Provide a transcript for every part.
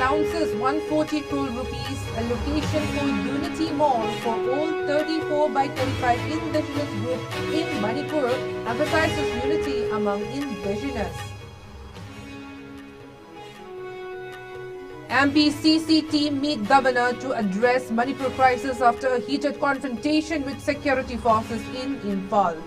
announces 140 crore rupees allocation for Unity Mall for all 34 by 35 indigenous groups in Manipur, emphasizes unity among indigenous. MPCC team meet governor to address Manipur crisis after a heated confrontation with security forces in Imphal.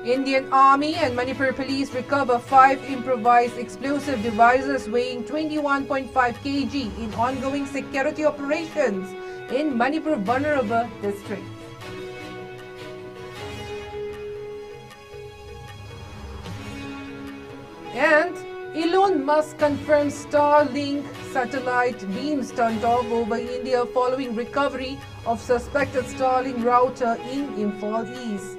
Indian Army and Manipur Police recover 5 improvised explosive devices weighing 21.5 kg in ongoing security operations in Manipur vulnerable district. And Elon Musk confirms Starlink satellite beams turned off over India following recovery of suspected Starlink router in Imphal East.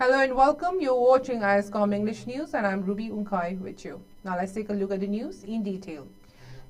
Hello and welcome. You're watching ISCOM English News and I'm Ruby Unkai with you. Now let's take a look at the news in detail.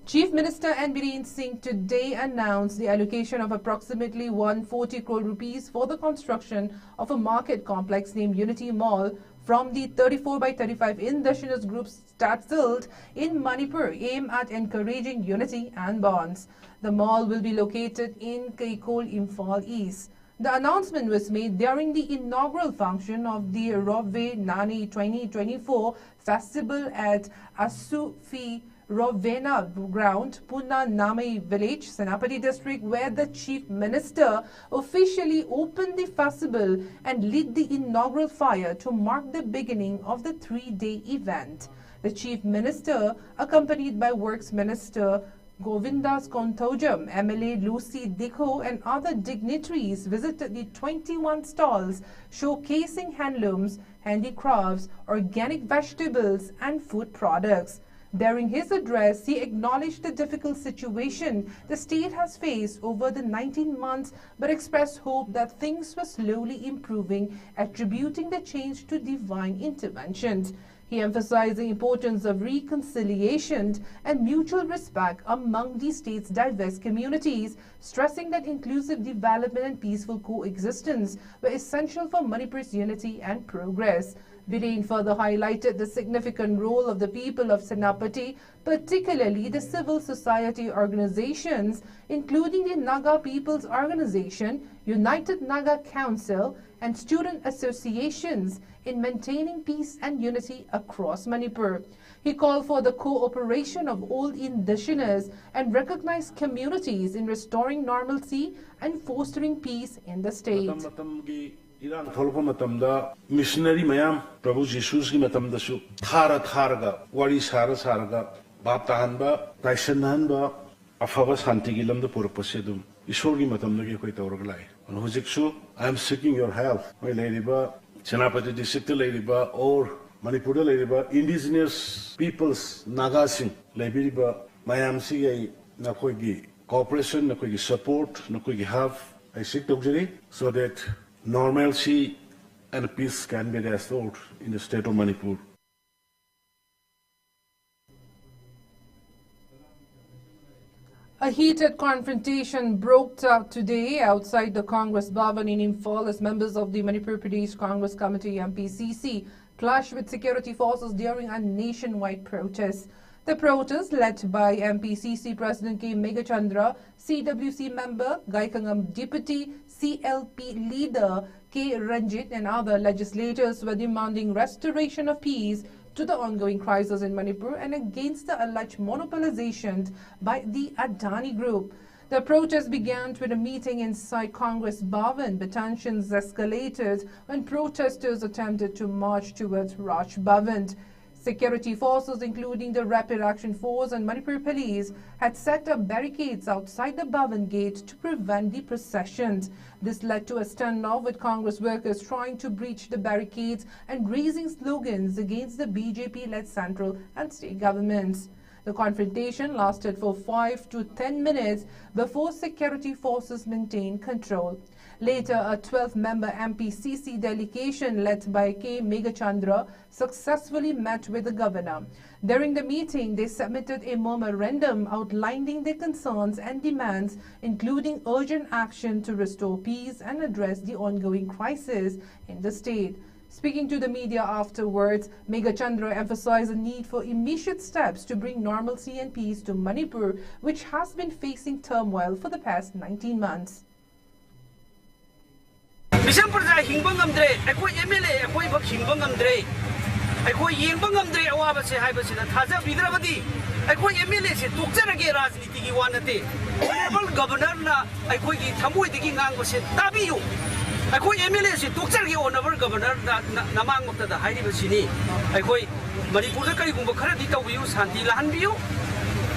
Chief Minister N. Birendra Singh today announced the allocation of approximately 140 crore rupees for the construction of a market complex named Unity Mall from the 34 by 35 indigenous groups Statsilt in Manipur, aimed at encouraging unity and bonds. The mall will be located in Kaikol, Imphal East. The announcement was made during the inaugural function of the Robve Nani 2024 festival at Asufi Rovena ground, Puna Namai village, Senapati district, where the Chief Minister officially opened the festival and lit the inaugural fire to mark the beginning of the 3-day event. The Chief Minister, accompanied by Works Minister Govindas Kontojam, MLA Lucy Dikho and other dignitaries visited the 21 stalls showcasing handlooms, handicrafts, organic vegetables and food products. During his address, he acknowledged the difficult situation the state has faced over the 19 months but expressed hope that things were slowly improving, attributing the change to divine interventions. He emphasized the importance of reconciliation and mutual respect among the state's diverse communities, stressing that inclusive development and peaceful coexistence were essential for Manipur's unity and progress. Birendra further highlighted the significant role of the people of Senapati, particularly the civil society organizations, including the Naga People's Organization, United Naga Council, and student associations in maintaining peace and unity across Manipur. He called for the cooperation of all indigenous and recognized communities in restoring normalcy and fostering peace in the state. Missionary mayam Prabhu Jesus ki matamdasu tharaga wari saraga baptahanba taisanhanba afava santi ki lamda purpasedum ishor ki matamda koi tawraglai and hujiksu I am seeking your help my ladiba Senapati district ladiba or Manipur ladiba indigenous peoples nagasing ladiba mayam si nakoi gi cooperation nakoi gi support nakoi gi have I seek to so that normalcy and peace can be restored in the state of Manipur. A heated confrontation broke out today outside the Congress Bhavan in Imphal as members of the Manipur Pradesh Congress Committee MPCC clashed with security forces during a nationwide protest. The protest, led by MPCC President K. Megachandra, CWC member Gaikangam Deputy, CLP leader K. Ranjit and other legislators were demanding restoration of peace to the ongoing crisis in Manipur and against the alleged monopolization by the Adani Group. The protest began with a meeting inside Congress Bhavan, but tensions escalated when protesters attempted to march towards Raj Bhavan. Security forces, including the Rapid Action Force and Manipur Police, had set up barricades outside the Bhavan gate to prevent the processions. This led to a standoff with Congress workers trying to breach the barricades and raising slogans against the BJP-led central and state governments. The confrontation lasted for 5 to 10 minutes before security forces maintained control. Later, a 12-member MPCC delegation led by K. Megachandra successfully met with the governor. During the meeting, they submitted a memorandum outlining their concerns and demands, including urgent action to restore peace and address the ongoing crisis in the state. Speaking to the media afterwards, Megachandra emphasized the need for immediate steps to bring normalcy and peace to Manipur, which has been facing turmoil for the past 19 months. Akhoi MLA si doctor ki honorable governor namang mukta da hairi basini akhoi Manipur da kari gumba khara di tawbiu santi lahan biu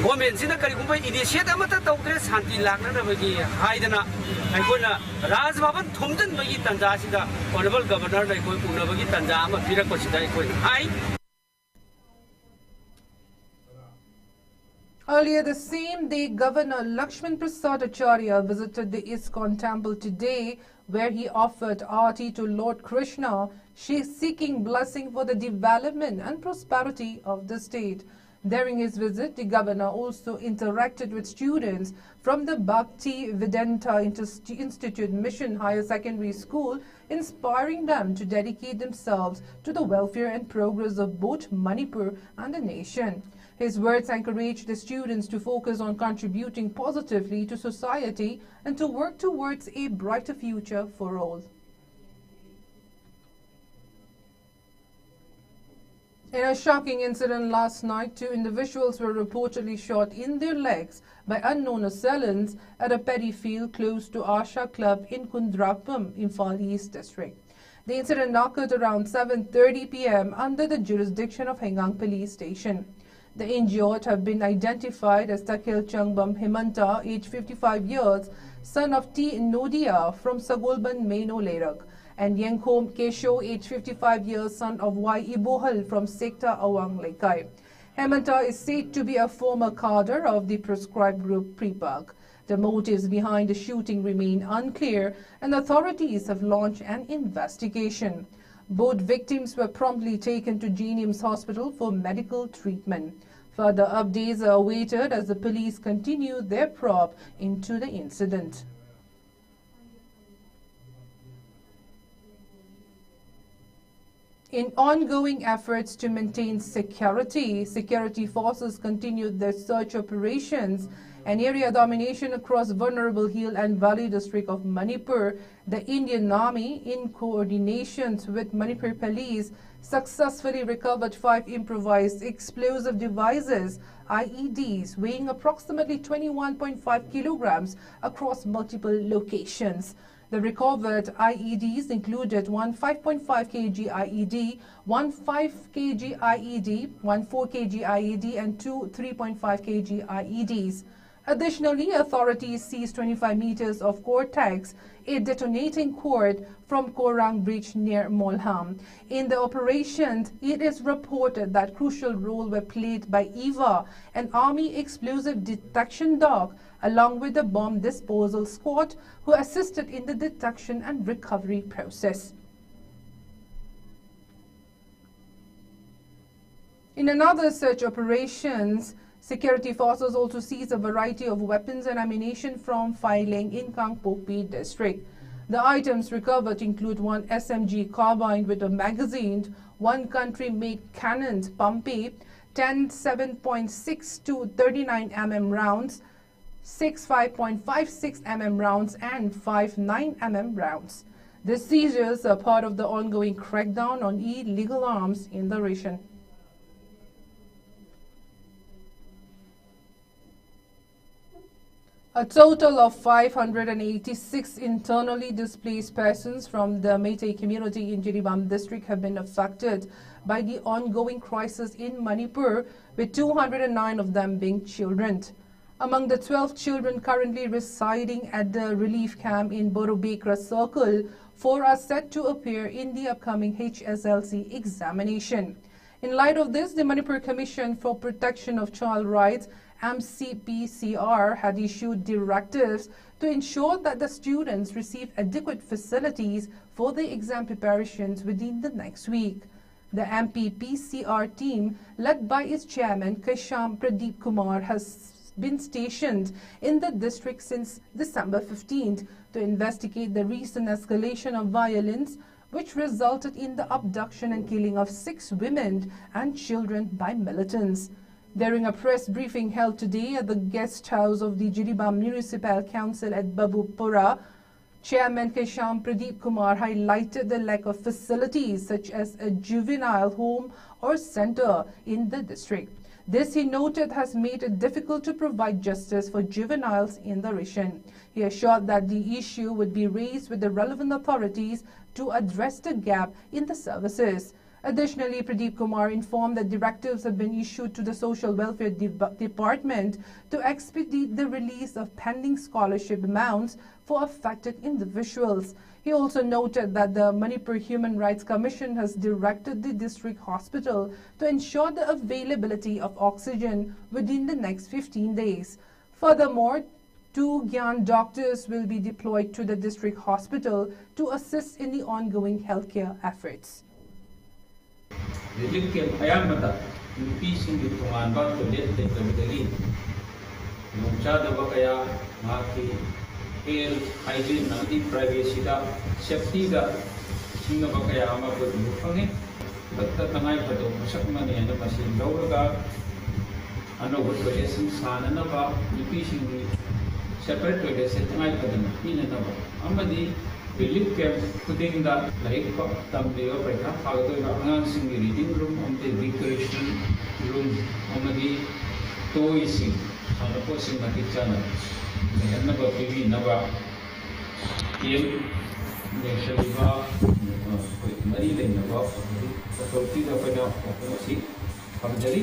government sina kari gumba initiate amata tawdre santi lakna na bagi haidana akhoi na Raj Bhavan thomjan bagi tanja sida honorable governor da akhoi puna bagi tanja ama pirak pasida akhoi hai. Earlier the same day, Governor Lakshman Prasad Acharya visited the ISCOM temple today, where he offered arati to Lord Krishna, seeking blessing for the development and prosperity of the state. During his visit, the governor also interacted with students from the Bhakti Vedanta Institute Mission Higher Secondary School, inspiring them to dedicate themselves to the welfare and progress of both Manipur and the nation. His words encouraged the students to focus on contributing positively to society and to work towards a brighter future for all. In a shocking incident last night, 2 individuals were reportedly shot in their legs by unknown assailants at a paddy field close to Asha Club in Kundrapam, Imphal East District. The incident occurred around 7:30 p.m. under the jurisdiction of Hengang Police Station. The injured have been identified as Takil Changbam Himanta, age 55 years, son of T. Nodia from Sagolban, Maino Lerak, and Yengkom Kesho, age 55 years, son of Y. Ibohal from Sekta Awang Lekai. Himanta is said to be a former cadre of the proscribed group Prepak. The motives behind the shooting remain unclear, and authorities have launched an investigation. Both victims were promptly taken to Genium's hospital for medical treatment. Further updates are awaited as the police continue their probe into the incident. In ongoing efforts to maintain security forces continued their search operations and area domination across vulnerable hill and valley district of Manipur. The Indian Army, in coordination with Manipur Police, successfully recovered 5 improvised explosive devices, IEDs, weighing approximately 21.5 kilograms across multiple locations. The recovered IEDs included one 5.5 kg IED, one 5 kg IED, one 4 kg IED, and 2 3.5 kg IEDs. Additionally, authorities seized 25 meters of Cortex, a detonating cord from Korang Bridge near Molham. In the operation, it is reported that crucial role were played by EVA, an Army explosive detection dog, along with the bomb disposal squad, who assisted in the detection and recovery process. In another search operations, security forces also seized a variety of weapons and ammunition from Phailing in Kangpokpi district. The items recovered include one SMG carbine with a magazine, one country-made cannon Pumpi, 10 7.62 39 mm rounds, 6 5.56 mm rounds, and 5 9 mm rounds. The seizures are part of the ongoing crackdown on illegal arms in the region. A total of 586 internally displaced persons from the Meitei community in Jiribam district have been affected by the ongoing crisis in Manipur, with 209 of them being children. Among the 12 children currently residing at the relief camp in Borobekra Circle, 4 are set to appear in the upcoming HSLC examination. In light of this, the Manipur Commission for Protection of Child Rights MCPCR had issued directives to ensure that the students receive adequate facilities for the exam preparations within the next week. The MPPCR team, led by its chairman Kesham Pradeep Kumar, has been stationed in the district since December 15th to investigate the recent escalation of violence which resulted in the abduction and killing of 6 women and children by militants. During a press briefing held today at the guest house of the Jiribam Municipal Council at Babupura, Chairman Kesham Pradeep Kumar highlighted the lack of facilities such as a juvenile home or center in the district. This, he noted, has made it difficult to provide justice for juveniles in the region. He assured that the issue would be raised with the relevant authorities to address the gap in the services. Additionally, Pradeep Kumar informed that directives have been issued to the Social Welfare Department to expedite the release of pending scholarship amounts for affected individuals. He also noted that the Manipur Human Rights Commission has directed the district hospital to ensure the availability of oxygen within the next 15 days. Furthermore, 2 Gyan doctors will be deployed to the district hospital to assist in the ongoing healthcare efforts. Health, hygiene, and privacy, safety, singapore kaya ama ko dumufangi, but tanay pa do masak man yan na masin lawga, ano ko toilet sana na ba, ipising ni separate toilet sa tanay pa do ina na ba, amadi relief camp putting da like pa tamliyo pa ita, pagdo na angang sing reading room, amdi recreation room, amadi toys sana po sing nakitsana. Naba TV naba game national ba mari lang naba authority da pa na si pagdali.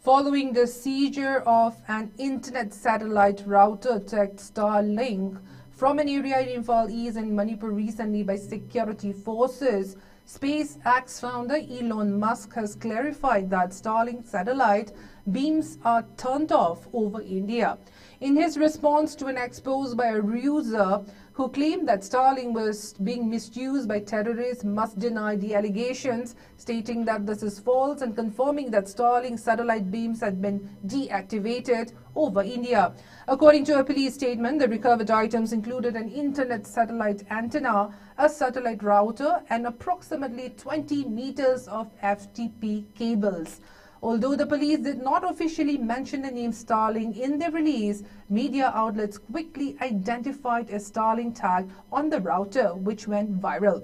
Following the seizure of an internet satellite router tagged Starlink from an area in Imphal East and Manipur recently by security forces, SpaceX founder Elon Musk has clarified that Starlink satellite beams are turned off over India. In his response to an expose by a user who claimed that Starlink was being misused by terrorists, Musk denied the allegations, stating that this is false and confirming that Starlink satellite beams had been deactivated over India. According to a police statement, the recovered items included an internet satellite antenna, a satellite router, and approximately 20 meters of FTP cables. Although the police did not officially mention the name Starlink in their release, media outlets quickly identified a Starlink tag on the router, which went viral.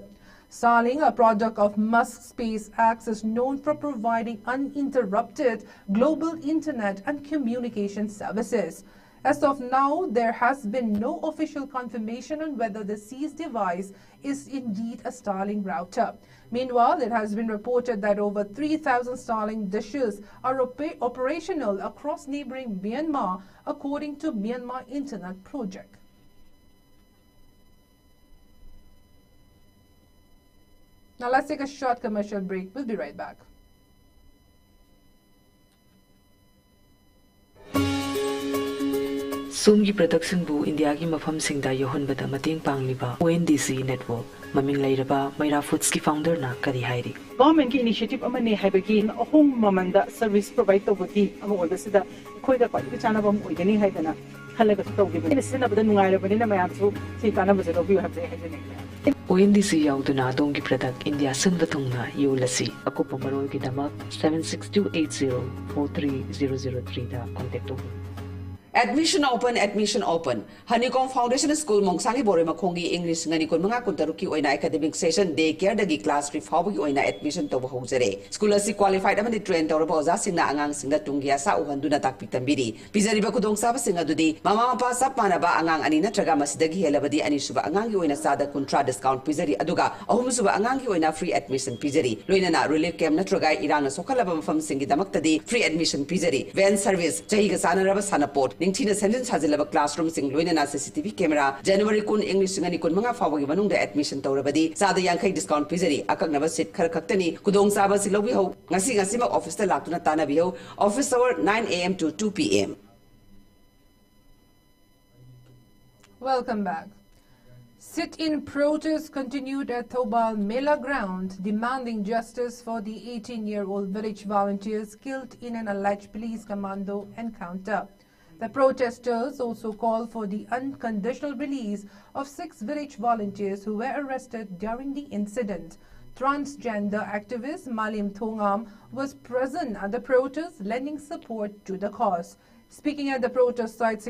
Starlink, a product of Musk's SpaceX, is known for providing uninterrupted global internet and communication services. As of now, there has been no official confirmation on whether the seized device is indeed a Starlink router. Meanwhile, it has been reported that over 3,000 Starlink dishes are operational across neighboring Myanmar, according to Myanmar Internet Project. Now let's take a short commercial break. We'll be right back. Sumgi production bu India ki mafam singda yohon bada mating pangliba ONDC network maming lairaba Mayra Foods ki founder na kari hairi. Government ki initiative amane haibagi ahong mamanda service provide tobati amo odasida khoida kwai ki chana bam oigani haidana halaga tawgi bani sina bada nungaira bani na mayam su si kana bajaro bi habse haidane. ONDC yauduna dongi product India sunba thungna yulasi akupa maroi ki damak 7628043003 da contact over. Admission open. Honeycomb Foundation School Mongsangi Bore Makongi English ngani kon mga kuntaruki oina academic session day care dagi class 3 fawgi oina admission to hojare. School asi qualified amani train to roza singna angang singda tunggia sa uhanduna takpik tambiri. Pizari ba kudong saba singa dudi mama mapa sap mana ba angang ani na traga masidagi helabadi ani suba angang oina sada kontra discount pizari aduga ahum suba angang oina free admission pizari. Loina na relief camp na traga irang na sokalaba mafam singi damaktadi free admission pizari. Van service chahi ga sana raba sana port ningthina senjin sajilaba classroom sing loinana CCTV camera January kun English ngani kun manga fawagi manungda admission tawrabadi sada yankai discount pizari akaknaba seat khar khaktani kudong saba si lobi ho ngasi ma office ta laktuna tana bi ho office hour 9 AM to 2 PM. Welcome back. Sit-in protests continued at Thobal Mela ground, demanding justice for the 18-year-old village volunteers killed in an alleged police commando encounter. The protesters also called for the unconditional release of 6 village volunteers who were arrested during the incident. Transgender activist Malim Thongam was present at the protest, lending support to the cause. Speaking at the protest site,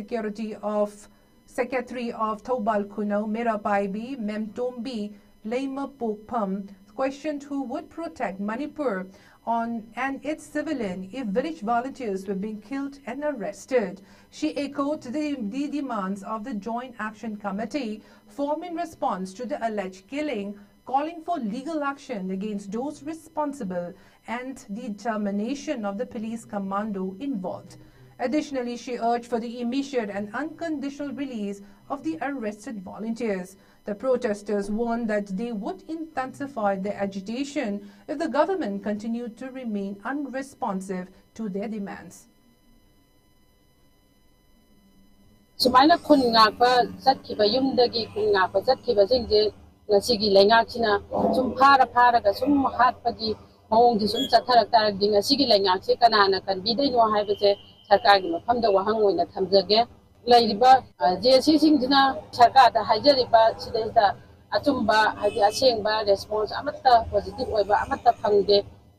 Secretary of Thobal Kunau, Mirapaibi, Memtombi, Leima Pokpam, questioned who would protect Manipur and its civilian if village volunteers were being killed and arrested. She echoed the demands of the Joint Action Committee formed in response to the alleged killing, calling for legal action against those responsible and the termination of the police commando involved. Additionally, she urged for the immediate and unconditional release of the arrested volunteers. The protesters warned that they would intensify their agitation if the government continued to remain unresponsive to their demands. Sumaina kun ngakpa zatkiba yumdagi kun ngakpa zatkiba jingje ngasigi lengakchina sum phara ga sum hatpagi mawongji sum chatharak ding ngasigi lengakche kanana kan bidai no haibase sarkargi mafamda wahang oina thamjage lairiba JC singdina sarkarda haijariba sidaida achumba haji asengba response amatta positive oiba amatta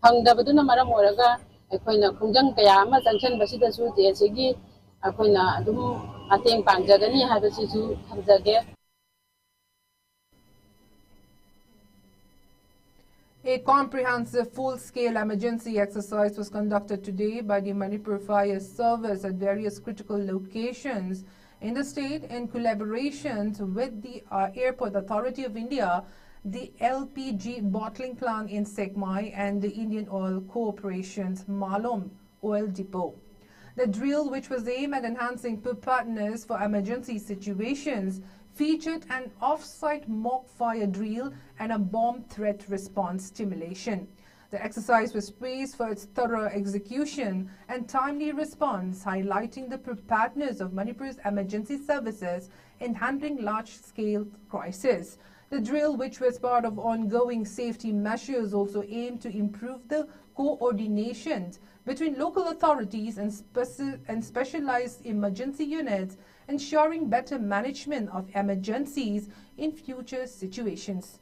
phangdabaduna maram oraga akoina khungjang kaya ama junction basida su JC gi akoina adum ateng pangjagani habasi su thamjage. A comprehensive full-scale emergency exercise was conducted today by the Manipur Fire Service at various critical locations in the state in collaboration with the Airport Authority of India, the LPG bottling plant in Sekmai and the Indian Oil Corporation's Malom Oil Depot. The drill, which was aimed at enhancing preparedness for emergency situations, featured an off-site mock fire drill and a bomb threat response stimulation. The exercise was praised for its thorough execution and timely response, highlighting the preparedness of Manipur's emergency services in handling large-scale crises. The drill, which was part of ongoing safety measures, also aimed to improve the coordination between local authorities and specialized emergency units, ensuring better management of emergencies in future situations.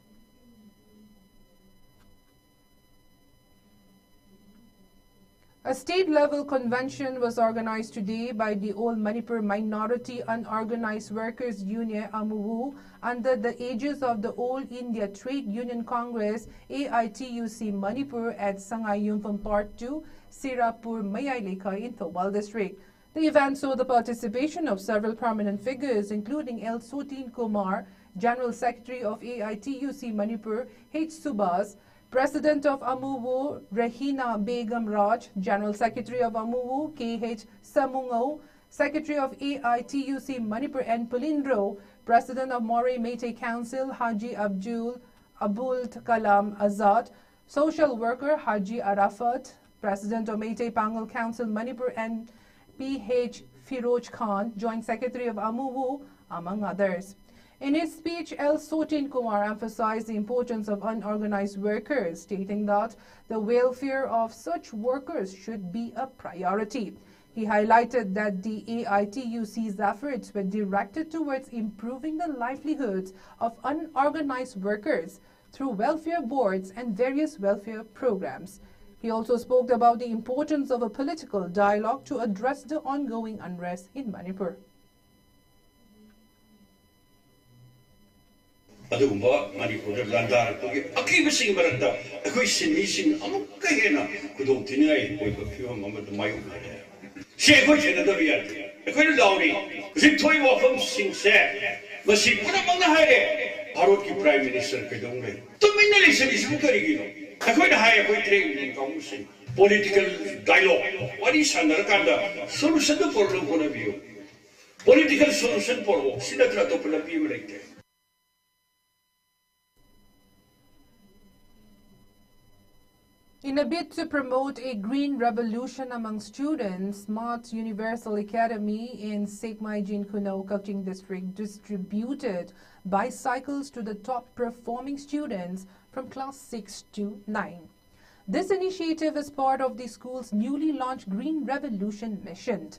A state-level convention was organized today by the All Manipur Minority Unorganized Workers Union AMUWU under the aegis of the All India Trade Union Congress AITUC Manipur at Sangai Yumpham Part 2, Sirapur Mayai in Thobal District. The event saw the participation of several prominent figures, including L. Sotin Kumar, General Secretary of AITUC Manipur, H. Subhas, President of AMUWU, Rahina Begum Raj, General Secretary of AMUWU, K.H. Samungo, Secretary of AITUC Manipur N. Pulindro, President of Moray Meitei Council, Haji Abul Kalam Azad, Social Worker Haji Arafat, President of Meitei Pangal Council Manipur N. P.H. Firoj Khan, Joint Secretary of AMUWU, among others. In his speech, L. Sotin Kumar emphasized the importance of unorganized workers, stating that the welfare of such workers should be a priority. He highlighted that the AITUC's efforts were directed towards improving the livelihoods of unorganized workers through welfare boards and various welfare programs. He also spoke about the importance of a political dialogue to address the ongoing unrest in Manipur. ꯑꯗꯨꯒꯨꯝꯕ ꯃꯅꯤꯄꯨꯔꯗ ꯂꯥꯟꯗꯥꯔꯛꯄꯒꯤ ꯑꯀꯤꯕꯁꯤꯡꯒꯤ ꯃꯔꯛꯇ ꯑꯩꯈꯣꯏ ꯁꯤꯟꯃꯤꯁꯤꯡ ꯑꯃꯨꯛꯀ ꯍꯦꯟꯅ ꯈꯨꯗꯣꯡꯊꯤꯅꯤꯡꯉꯥꯏ ꯑꯣꯏꯕ ꯐꯤꯕꯝ ꯑꯃꯗ ꯃꯥꯌꯣꯛꯅꯔꯦ ꯁꯤ ꯑꯩꯈꯣꯏ ꯊꯦꯡꯅꯗꯕ ꯌꯥꯗꯦ ꯑꯩꯈꯣꯏꯅ ꯂꯥꯎꯔꯤ ꯍꯧꯖꯤꯛ ꯊꯣꯛꯏꯕ ꯋꯥꯐꯝꯁꯤꯡꯁꯦ ꯃꯁꯤ ꯄꯨꯝꯅꯃꯛꯅ ꯍꯥꯏꯔꯦ ꯚꯥꯔꯠꯀꯤ ꯄ꯭ꯔꯥꯏꯝ ꯃꯤꯅꯤꯁꯇꯔ ꯀꯩꯗꯧꯉꯩ ꯇꯨꯃꯤꯟꯅ ꯂꯩꯁꯤꯜꯂꯤꯁꯤꯕꯨ ꯀꯔꯤꯒꯤꯅꯣ ꯑꯩꯈꯣꯏꯅ ꯍꯥꯏ ꯑꯩꯈꯣꯏ ꯇ꯭ꯔꯦꯠ ꯌꯨꯅꯤꯌꯟ ꯀꯥꯡꯕꯨꯁꯤꯡ ꯄꯣꯂꯤꯇꯤꯀꯦꯜ ꯗꯥꯏꯂꯣꯒ ꯋꯥꯔꯤ ꯁꯥꯟꯅꯔꯀꯥꯟꯗ ꯁꯣꯂꯨꯁꯟꯗꯨ ꯄꯨꯔꯛꯅꯕ ꯍꯣꯠꯅꯕꯤꯌꯨ political solution porwo sinatra to pala bi mrete. In a bid to promote a green revolution among students, Smart Universal Academy in Sekmaijin Kuno, Kaching District distributed bicycles to the top performing students from class 6 to 9. This initiative is part of the school's newly launched Green Revolution mission.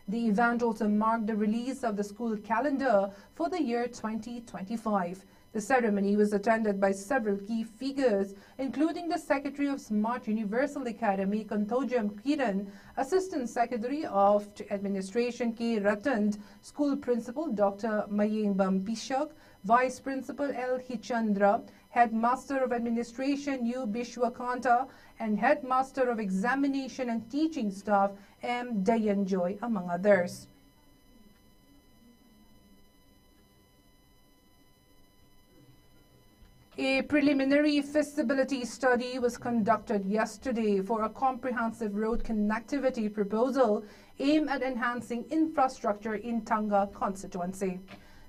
The event also marked the release of the school calendar for the year 2025. The ceremony was attended by several key figures, including the Secretary of Smart Universal Academy, Kantojam Kiran, Assistant Secretary of Administration K. Ratand, School Principal Dr. Mayengbam Pishak, Vice Principal L. Hichandra, Headmaster of Administration U. Bishwakanta, and Headmaster of Examination and Teaching Staff M. Dayanjoy, among others. A preliminary feasibility study was conducted yesterday for a comprehensive road connectivity proposal aimed at enhancing infrastructure in Tanga constituency.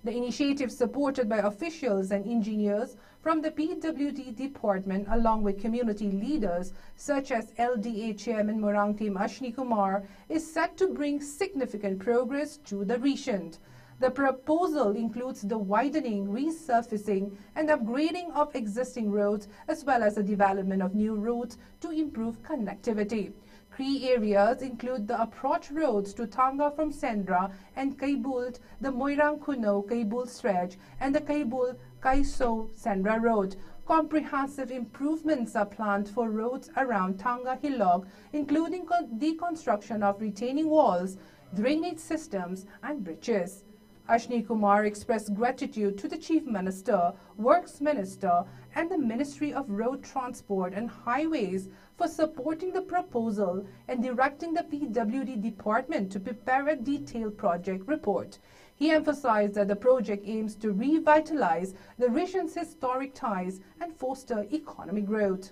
The initiative, supported by officials and engineers from the PWD department along with community leaders such as LDA Chairman Morangtim Ashni Kumar, is set to bring significant progress to the region. The proposal includes the widening, resurfacing, and upgrading of existing roads as well as the development of new routes to improve connectivity. Key areas include the approach roads to Tanga from Sendra and Kaibul, the Moirang Kuno Kaibul stretch, and the Kaibul Kaiso Sendra road. Comprehensive improvements are planned for roads around Tanga Hilog, including the construction of retaining walls, drainage systems, and bridges. Ashni Kumar expressed gratitude to the Chief Minister, Works Minister, and the Ministry of Road Transport and Highways for supporting the proposal and directing the PWD department to prepare a detailed project report. He emphasized that the project aims to revitalize the region's historic ties and foster economic growth.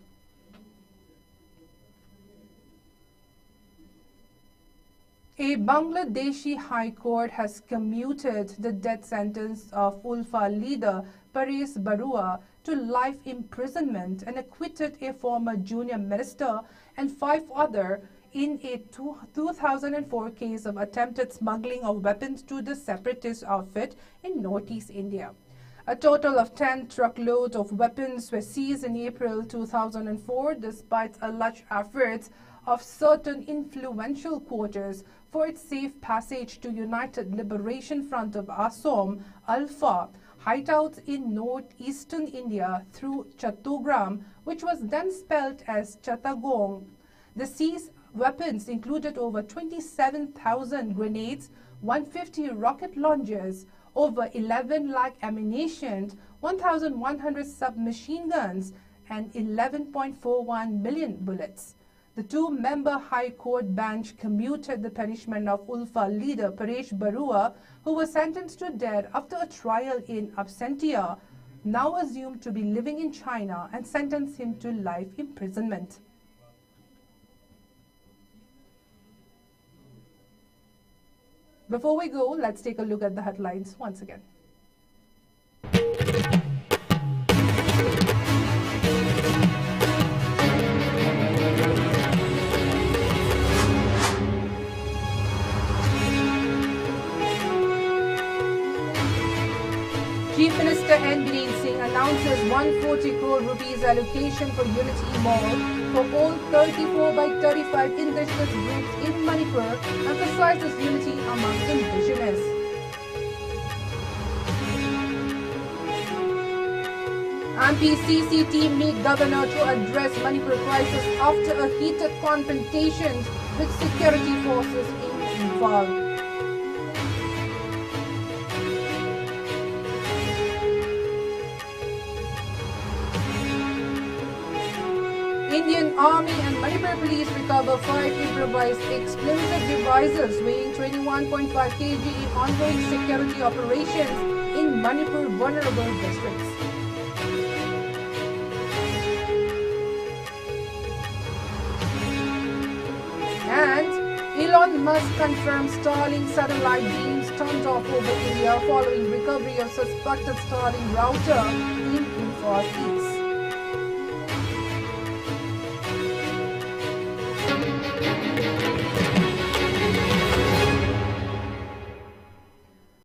A Bangladeshi High Court has commuted the death sentence of Ulfa leader Paresh Barua to life imprisonment and acquitted a former junior minister and 5 others in a 2004 case of attempted smuggling of weapons to the separatist outfit in northeast India. A total of 10 truckloads of weapons were seized in April 2004 despite alleged efforts of certain influential quarters for its safe passage to United Liberation Front of Assam, Alpha, hideouts in northeastern India through Chattogram, which was then spelled as Chattagong. The seized weapons included over 27,000 grenades, 150 rocket launchers, over 11 lakh ammunition, 1,100 submachine guns, and 11.41 million bullets. The 2-member High Court bench commuted the punishment of Ulfa leader Paresh Barua, who was sentenced to death after a trial in absentia, now assumed to be living in China, and sentenced him to life imprisonment. Before we go, let's take a look at the headlines once again. Chief Minister N. Biren Singh announces 140 crore rupees allocation for Unity Mall for all 34 by 35 indigenous groups in Manipur, emphasizes unity among indigenous. MPCC team meet governor to address Manipur crisis after a heated confrontation with security forces in Imphal. Indian Army and Manipur Police recover 5 improvised explosive devices weighing 21.5 kg in ongoing security operations in Manipur vulnerable districts. And Elon Elon Musk confirms Starlink satellite beams turned off over India following recovery of suspected Starlink router in Infos East.